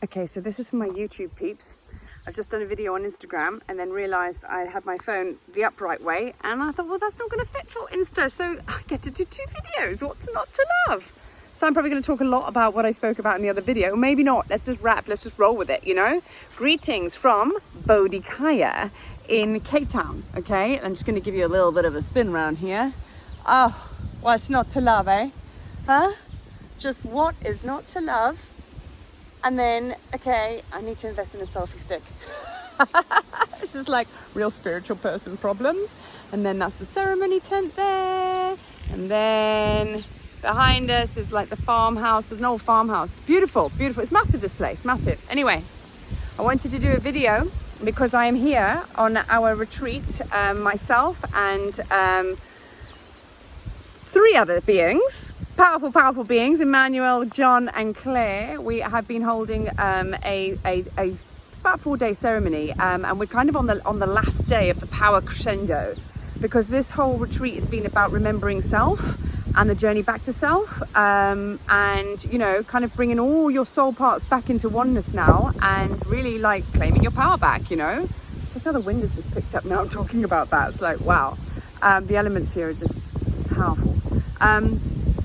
Okay, so this is for my YouTube peeps. I've just done a video on Instagram and then realised I had my phone the upright way, and I thought, well, that's not going to fit for Insta, so I get to do 2 videos. What's not to love? So I'm probably going to talk a lot about what I spoke about in the other video. Maybe not. Let's just let's just roll with it, you know? Greetings from Bodikaya in Cape Town, okay? I'm just going to give you a little bit of a spin around here. Oh, what's not to love, eh? Huh? Just what is not to love? And then, okay, I need to invest in a selfie stick. This is like real spiritual person problems. And then that's the ceremony tent there. And then behind us is like the farmhouse. There's an old farmhouse. It's beautiful, beautiful. It's massive, this place, massive. Anyway, I wanted to do a video because I am here on our retreat, myself and 3 other beings. Powerful beings, Emmanuel, John and Claire. We have been holding it's about a 4-day ceremony, and we're kind of on the last day of the power crescendo, because this whole retreat has been about remembering self and the journey back to self, and you know, kind of bringing all your soul parts back into oneness now, and really like claiming your power back, you know. So now the wind has just picked up now talking about that. It's like, wow, the elements here are just powerful.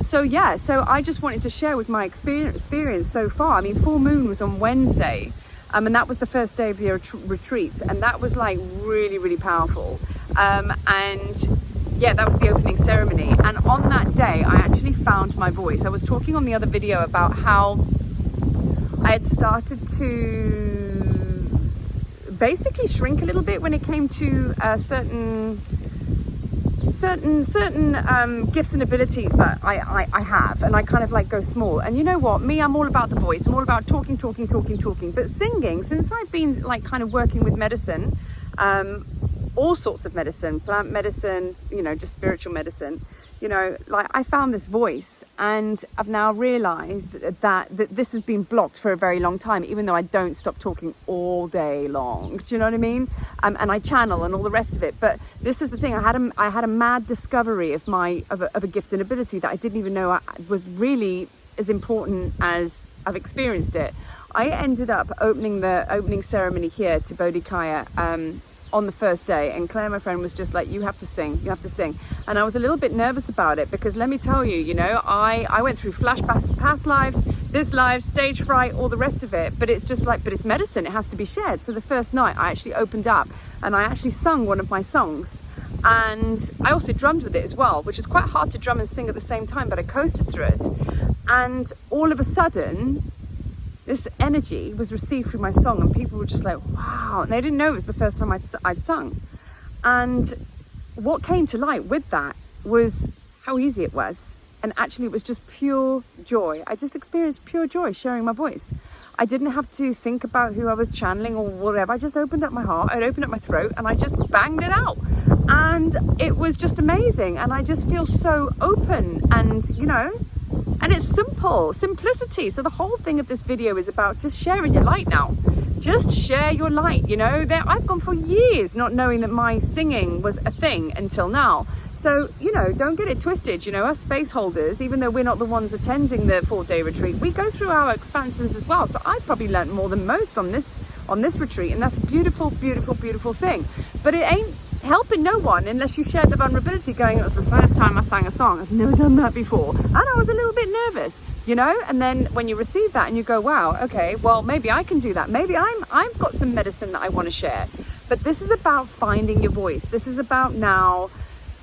So yeah, so I just wanted to share with my experience so far. I mean, full moon was on Wednesday, and that was the first day of the retreat, and that was like really powerful. And yeah, that was the opening ceremony. And on that day, I actually found my voice. I was talking on the other video about how I had started to basically shrink a little bit when it came to certain gifts and abilities that I have, and I kind of like go small. And you know what, me, I'm all about the voice. I'm all about talking. But singing, since I've been like kind of working with medicine, all sorts of medicine, plant medicine, you know, just spiritual medicine, you know, like I found this voice, and I've now realized that this has been blocked for a very long time, even though I don't stop talking all day long. Do you know what I mean? And I channel and all the rest of it. But this is the thing. I had a mad discovery of a gift and ability that I didn't even know was really as important as I've experienced it. I ended up opening the opening ceremony here to Bodikaya, on the first day, and Claire, my friend, was just like, you have to sing. And I was a little bit nervous about it, because let me tell you, you know, I went through flashbacks, past lives, this life, stage fright, all the rest of it, but it's just like, but it's medicine, it has to be shared. So the first night I actually opened up and I actually sung one of my songs, and I also drummed with it as well, which is quite hard to drum and sing at the same time, but I coasted through it. And all of a sudden, this energy was received through my song, and people were just like, wow. And they didn't know it was the first time I'd sung. And what came to light with that was how easy it was. And actually it was just pure joy. I just experienced pure joy sharing my voice. I didn't have to think about who I was channeling or whatever. I just opened up my heart, I'd opened up my throat, and I just banged it out. And it was just amazing. And I just feel so open, and you know, and it's simplicity. So the whole thing of this video is about just sharing your light now. Just share your light, you know. I've gone for years not knowing that my singing was a thing until now. So, you know, don't get it twisted. You know, us space holders, even though we're not the ones attending the 4-day retreat, we go through our expansions as well. So I've probably learned more than most on this retreat, and that's a beautiful thing. But it ain't helping no one unless you share the vulnerability, going, it was the first time I sang a song, I've never done that before, and I was a little bit nervous, you know. And then when you receive that and you go, wow, okay, well, maybe I can do that, maybe I've got some medicine that I want to share. But this is about finding your voice. This is about now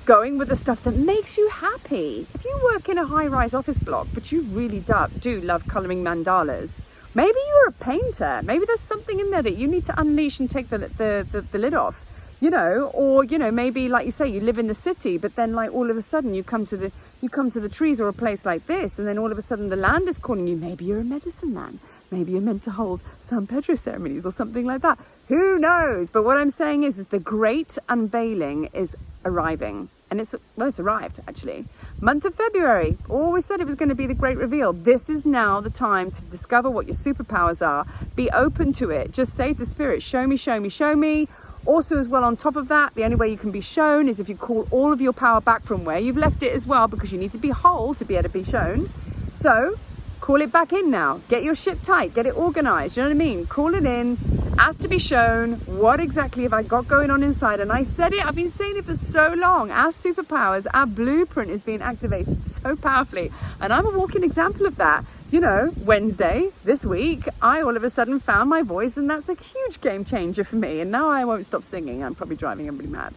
going with the stuff that makes you happy. If you work in a high-rise office block but you really do love coloring mandalas, maybe you're a painter, maybe there's something in there that you need to unleash and take the lid off. You know, or, you know, maybe like you say, you live in the city, but then like all of a sudden you come to the trees or a place like this, and then all of a sudden the land is calling you. Maybe you're a medicine man. Maybe you're meant to hold San Pedro ceremonies or something like that. Who knows? But what I'm saying is the great unveiling is arriving. And it's arrived actually. Month of February, always said it was going to be the great reveal. This is now the time to discover what your superpowers are. Be open to it. Just say to spirit, show me, show me, show me. Also, as well, on top of that, the only way you can be shown is if you call all of your power back from where you've left it as well, because you need to be whole to be able to be shown. So Call it back in now. Get your shit tight. Get it organized. You know what I mean? Call it in. Ask to be shown. What exactly have I got going on inside? And I said it. I've been saying it for so long. Our superpowers, our blueprint is being activated so powerfully. And I'm a walking example of that. You know, Wednesday, this week, I all of a sudden found my voice, and that's a huge game changer for me. And now I won't stop singing. I'm probably driving everybody mad.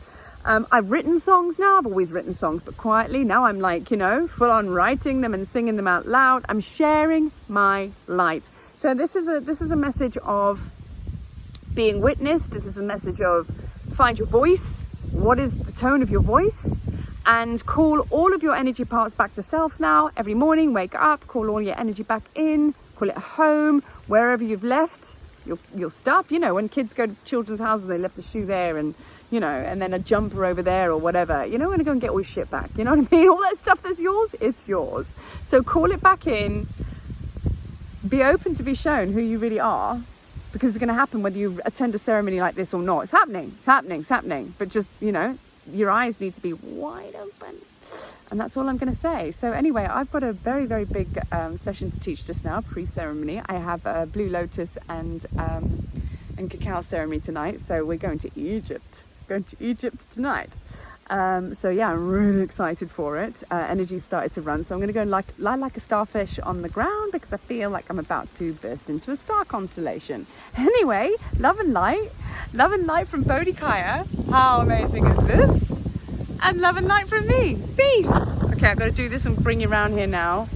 I've written songs now. I've always written songs, but quietly. Now I'm like, you know, full on writing them and singing them out loud. I'm sharing my light. So this is a message of being witnessed. This is a message of find your voice. What is the tone of your voice? And call all of your energy parts back to self now. Every morning, wake up, call all your energy back in, call it home, wherever you've left your stuff. You know, when kids go to children's houses, they left a shoe there and, you know, and then a jumper over there or whatever. You know, when to go and get all your shit back. You know what I mean? All that stuff that's yours, it's yours. So call it back in. Be open to be shown who you really are, because it's going to happen whether you attend a ceremony like this or not. It's happening. It's happening. It's happening. But just, you know, your eyes need to be wide open. And that's all I'm going to say. So anyway, I've got a very, very big session to teach just now, pre-ceremony. I have a Blue Lotus and cacao ceremony tonight. So we're going to Egypt. Going to Egypt tonight. So yeah, I'm really excited for it. Energy started to run. So I'm going to go and lie like a starfish on the ground, because I feel like I'm about to burst into a star constellation. Anyway, love and light from Bodhikaya. How amazing is this? And love and light from me. Peace. Okay, I've got to do this and bring you around here now.